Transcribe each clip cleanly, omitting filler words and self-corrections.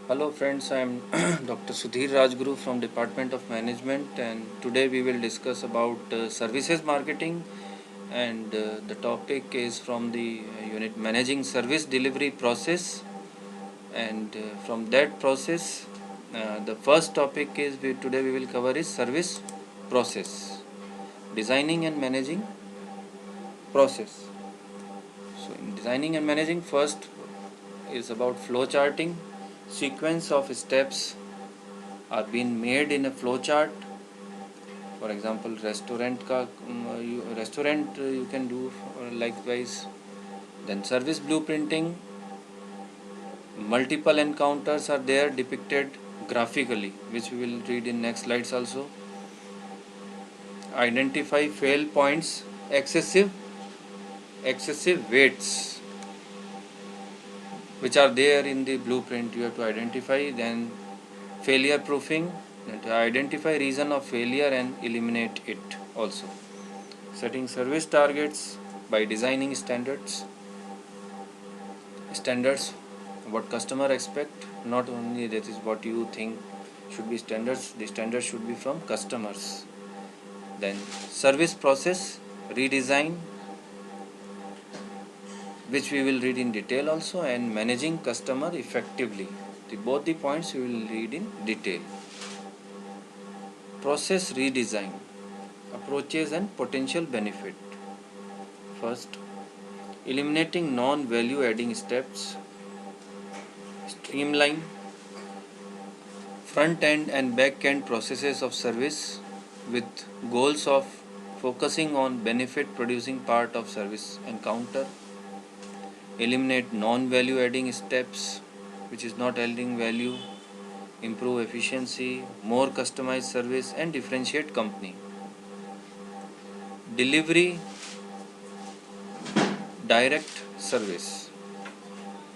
Hello friends, I am Dr. Sudhir Rajguru from Department of Management, and today we will discuss about services marketing, and the topic is from the unit managing service delivery process. And from that process, the first topic is today we will cover is service process, designing and managing process. So in designing and managing, first is about flow charting. Sequence of steps are being made in a flow chart. For example, restaurant you can do likewise. Then service blueprinting, multiple encounters are there depicted graphically, which we will read in next slides also. Identify fail points, excessive weights which are there in the blueprint, you have to identify. Then failure proofing, to identify reason of failure and eliminate it also. Setting service targets by designing standards what customer expect, not only that is what you think should be standards, the standards should be from customers. Then service process redesign, which we will read in detail also, and managing customer effectively, both the points we will read in detail. Process redesign, approaches and potential benefit. First, eliminating non-value adding steps, streamline front end and back end processes of service with goals of focusing on benefit producing part of service encounter. Eliminate non-value adding steps which is not adding value, improve efficiency, more customized service and differentiate company. Delivery direct service,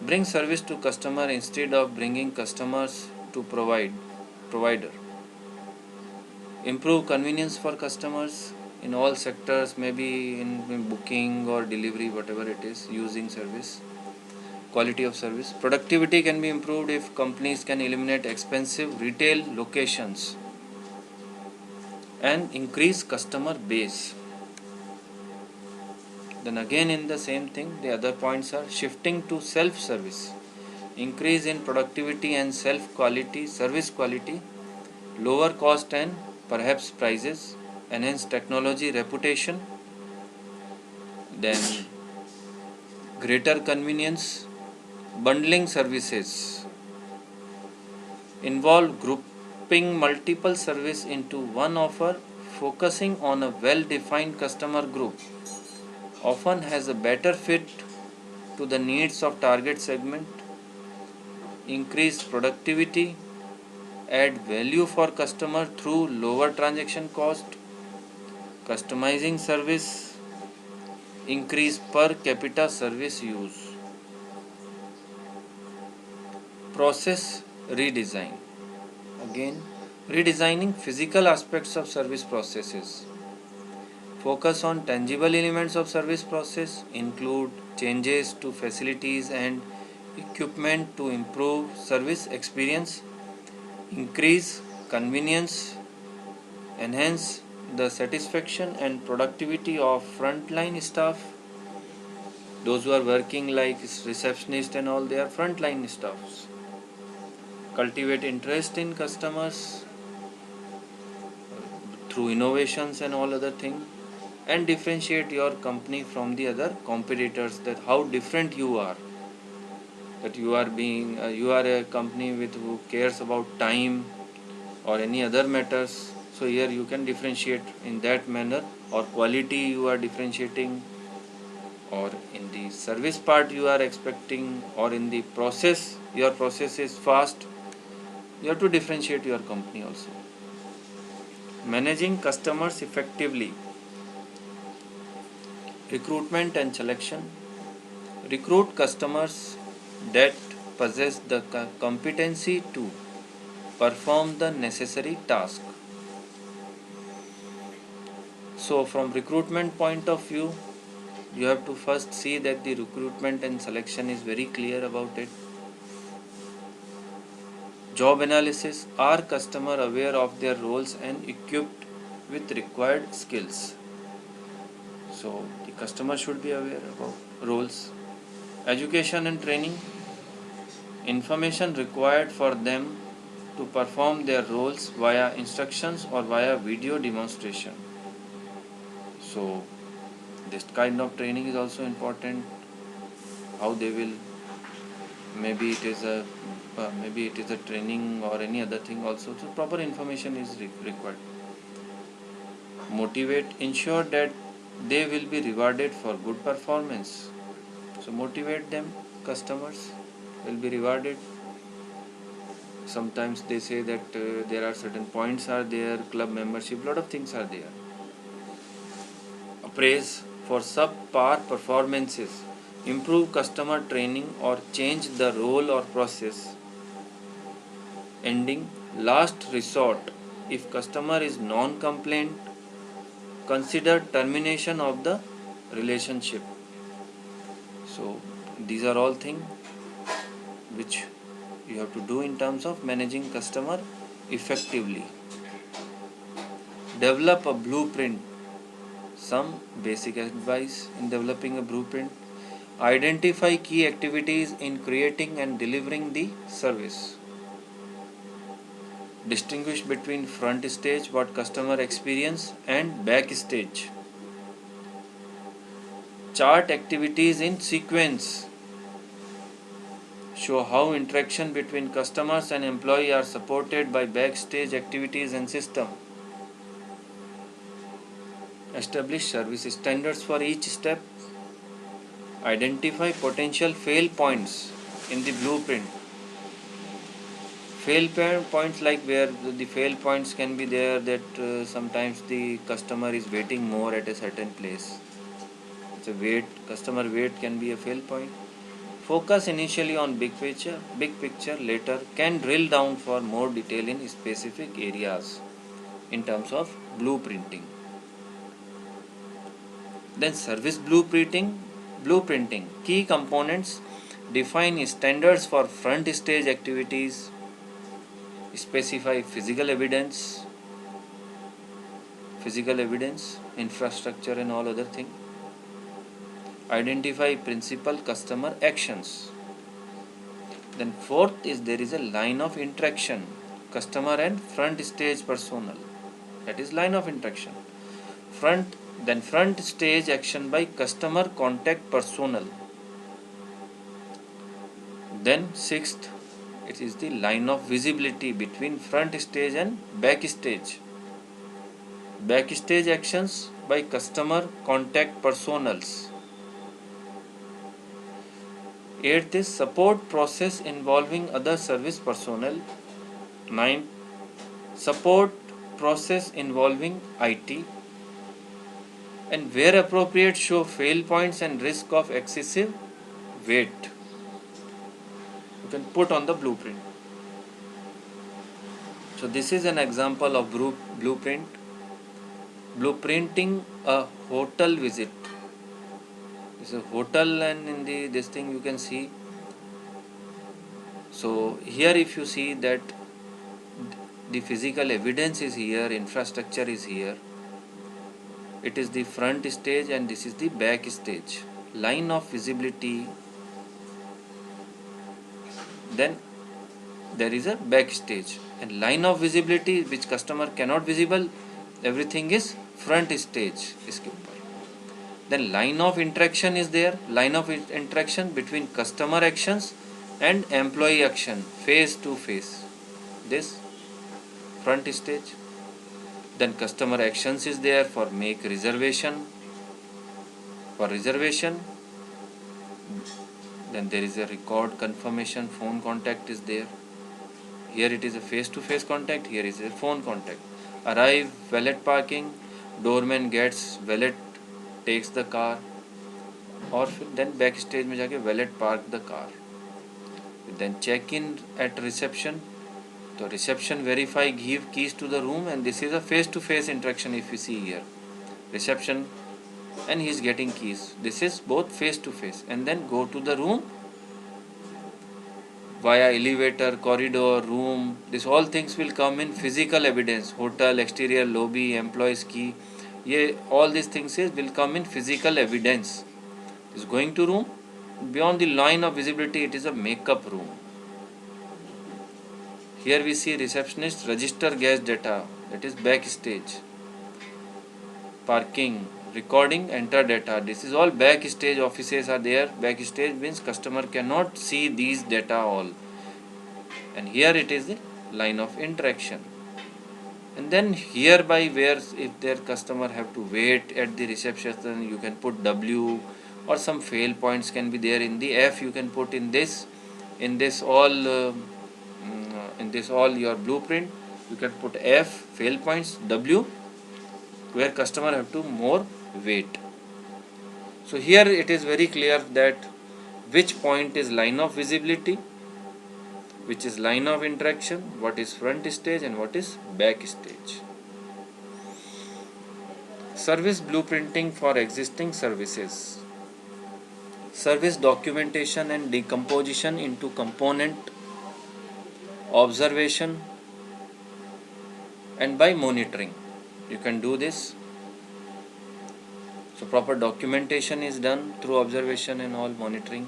bring service to customer instead of bringing customers to provider. Improve convenience for customers in all sectors, maybe in booking or delivery, whatever it is, using service. Quality of service, productivity can be improved if companies can eliminate expensive retail locations and increase customer base. Then again in the same thing, the other points are shifting to self-service, increase in productivity and service quality, lower cost and perhaps prices, enhance technology reputation. Then greater convenience, bundling services, involve grouping multiple service into one offer, focusing on a well-defined customer group, often has a better fit to the needs of target segment, increase productivity, add value for customer through lower transaction cost, customizing service, increase per capita service use. Process redesign, again redesigning physical aspects of service processes. Focus on tangible elements of service process, include changes to facilities and equipment to improve service experience, increase convenience, enhance the satisfaction and productivity of frontline staff. Those who are working like receptionists and all, they are frontline staffs. Cultivate interest in customers through innovations and all other things, and differentiate your company from the other competitors, that how different you are, that you are you are a company with who cares about time or any other matters. So here you can differentiate in that manner, or quality you are differentiating, or in the service part you are expecting, or in the process your process is fast, you have to differentiate your company also. Managing customers effectively, recruitment and selection. Recruit customers that possess the competency to perform the necessary task. So from recruitment point of view, you have to first see that the recruitment and selection is very clear about it. Job analysis. Are customer aware of their roles and equipped with required skills? So the customer should be aware about roles. Education and training. Information required for them to perform their roles via instructions or via video demonstration. So this kind of training is also important. How they will, maybe it is a training or any other thing also. So proper information is required. Motivate. Ensure that they will be rewarded for good performance. So motivate them. Customers will be rewarded. Sometimes they say that there are certain points are there, club membership, lot of things are there. Praise for subpar performances. Improve customer training or change the role or process. Ending. Last resort. If customer is non-complaint, consider termination of the relationship. So these are all things which you have to do in terms of managing customer effectively. Develop a blueprint. Some basic advice in developing a blueprint. Identify key activities in creating and delivering the service. Distinguish between front stage, what customer experience, and back stage. Chart activities in sequence. Show how interaction between customers and employee are supported by backstage activities and system. Establish service standards for each step. Identify potential fail points in the blueprint. Fail points, like where the fail points can be there, that sometimes the customer is waiting more at a certain place. So customer wait can be a fail point. Focus initially on big picture, later can drill down for more detail in specific areas in terms of blueprinting. Then service blueprinting. Key components. Define standards for front stage activities. Specify physical evidence, infrastructure and all other thing. Identify principal customer actions. Then fourth is there is a line of interaction, customer and front stage personnel. That is line of interaction. Front stage action by customer contact personnel. Then sixth, it is the line of visibility between front stage and back stage. Backstage actions by customer contact personnels. Eighth is support process involving other service personnel. Ninth, support process involving IT. And where appropriate, show fail points and risk of excessive wait. You can put on the blueprint. So this is an example of blueprint. Blueprinting a hotel visit. It's a hotel, and in this thing you can see. So here if you see that the physical evidence is here, infrastructure is here. It is the front stage and this is the back stage. Line of visibility. Then there is a back stage. And line of visibility which customer cannot visible, everything is front stage. Then line of interaction is there. Line of interaction between customer actions and employee action, face to face. This front stage. Then customer actions is there for make reservation. For reservation. Then there is a record confirmation, phone contact is there. Here it is a face to face contact. Here is a phone contact. Arrive, valet parking. Doorman gets valet, takes the car. और फिर then backstage में जाके valet park the car. Then check in at reception. So reception verify, give keys to the room, and this is a face to face interaction. If you see here, reception and he is getting keys. This is both face to face. And then go to the room. via elevator, corridor, room. This all things will come in physical evidence. Hotel, exterior, lobby, employees key. Yeah, all these things will come in physical evidence. Is going to room. Beyond the line of visibility, it is a makeup room. Here we see receptionist register guest data, that is backstage. Parking, recording, enter data. This is all backstage. Offices are there. Backstage means customer cannot see these data all. And here it is the line of interaction. And then hereby where if their customer have to wait at the reception, then you can put W, or some fail points can be there in the F. You can put in this in this all your blueprint. You can put F fail points, W where customer have to more wait. So here it is very clear that which point is line of visibility, which is line of interaction, what is front stage and what is back stage. Service blueprinting for existing services. Service documentation and decomposition into component, observation and by monitoring. You can do this. So proper documentation is done through observation and all monitoring.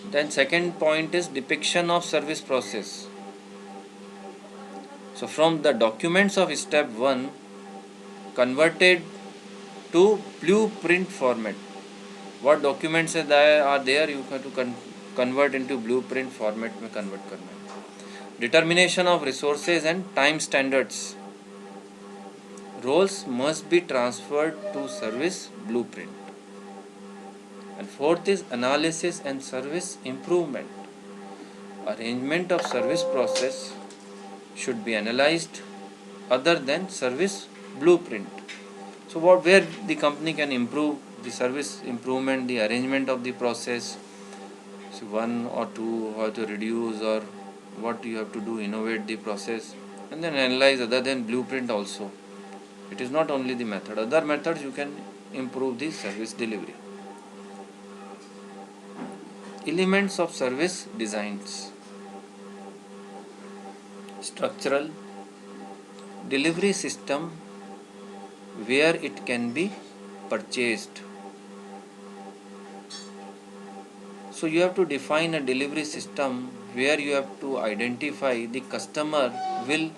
Then second point is depiction of service process. So from the documents of step 1 converted to blueprint format. What documents are there you have to convert into blueprint format में convert करना है. Determination of resources and time standards. Roles must be transferred to service blueprint. And fourth is analysis and service improvement. Arrangement of service process should be analyzed other than service blueprint. So where the company can improve the service improvement, the arrangement of the process, so 1 or 2 how to reduce, or what you have to do, innovate the process, and then analyze other than blueprint also. It is not only the method, other methods you can improve the service delivery. Elements of service designs. Structural, delivery system where it can be purchased. So you have to define a delivery system where you have to identify the customer will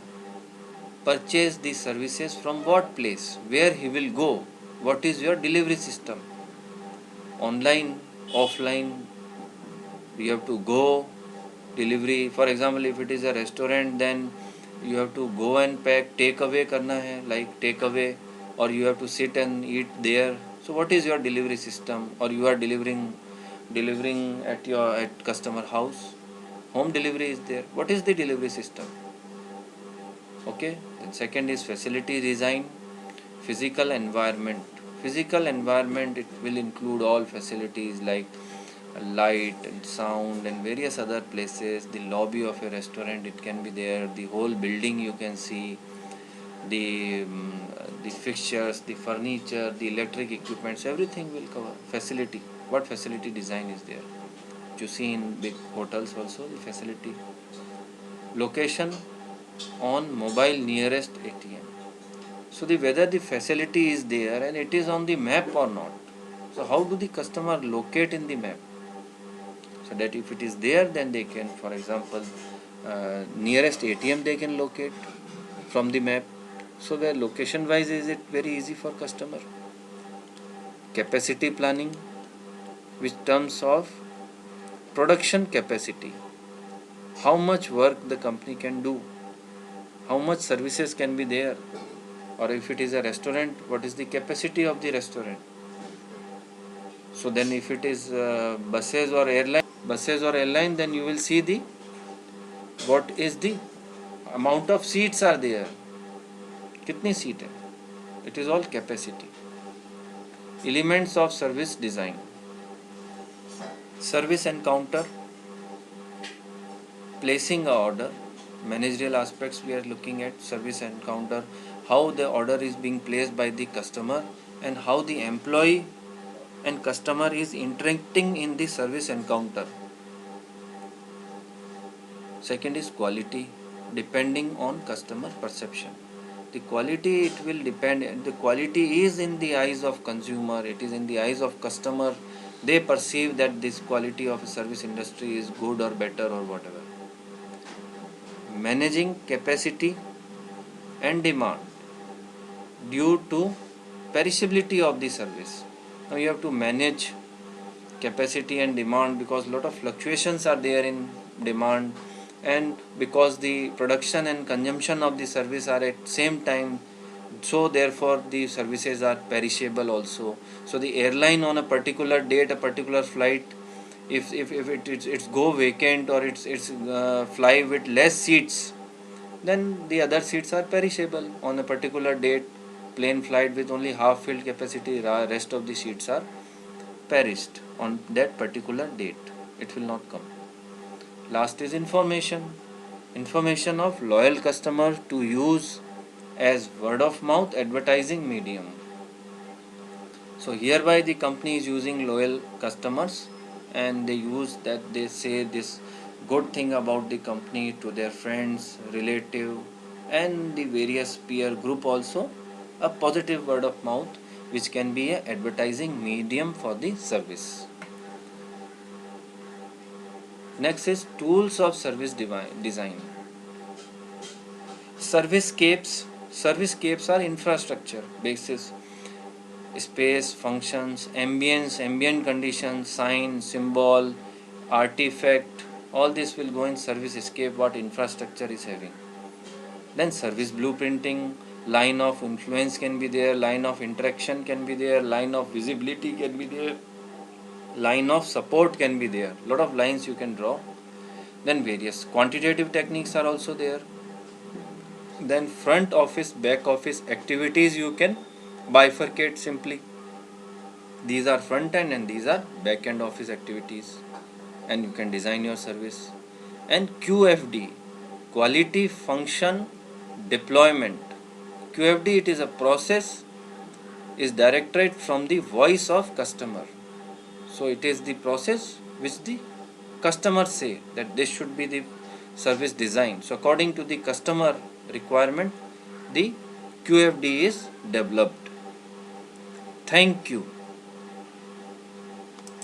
purchase the services from what place, where he will go, what is your delivery system. Online, offline, you have to go delivery. For example, if it is a restaurant, then you have to go and pack, take away karna hai, like take away, or you have to sit and eat there. So what is your delivery system? Or you are delivering at customer house, home delivery is there. What is the delivery system? Okay. Then second is facility design. Physical environment. Physical environment, it will include all facilities like light and sound and various other places. The lobby of a restaurant, it can be there. The whole building you can see. The fixtures, the furniture, the electric equipments, everything will cover. Facility. What facility design is there? You see in big hotels also the facility. Location on mobile nearest ATM. So whether the facility is there and it is on the map or not. So how do the customer locate in the map? So that if it is there, then they can, for example, nearest ATM they can locate from the map. So where location wise is it very easy for customer. Capacity planning, which terms of production capacity. How much work the company can do, how much services can be there, or if it is a restaurant, what is the capacity of the restaurant. So then if it is buses or airline, then you will see the what is the amount of seats are there, kitni seat hai. It is all capacity. Elements of service design. Service encounter, placing a order. Managerial aspects we are looking at. Service encounter, how the order is being placed by the customer and how the employee and customer is interacting in the service encounter. Second is quality, depending on customer perception. The quality, it will depend, the quality is in the eyes of consumer, it is in the eyes of customer. They perceive that this quality of a service industry is good or better or whatever. Managing capacity and demand due to perishability of the service. Now you have to manage capacity and demand because a lot of fluctuations are there in demand, and because the production and consumption of the service are at same time, so therefore the services are perishable also. So the airline on a particular date, a particular flight, if it's go vacant or it's fly with less seats, then the other seats are perishable. On a particular date, plane flight with only half filled capacity, rest of the seats are perished on that particular date. It will not come. Last is information. Information of loyal customer to use as word of mouth advertising medium. So hereby the company is using loyal customers, and they use that, they say this good thing about the company to their friends, relative, and the various peer group also, a positive word of mouth which can be a advertising medium for the service. Next is tools of service design. Servicescapes are infrastructure basis, space, functions, ambience, ambient conditions, sign, symbol, artifact, all this will go in service escape what infrastructure is having. Then service blueprinting, line of influence can be there, line of interaction can be there, line of visibility can be there, line of support can be there, lot of lines you can draw. Then various quantitative techniques are also there. Then front office, back office activities you can bifurcate simply. These are front end and these are back end office activities, and you can design your service. And QFD, quality function deployment. QFD, it is a process, is directed from the voice of customer. So it is the process which the customer say that this should be the service design. So according to the customer requirement, the QFD is developed. Thank you.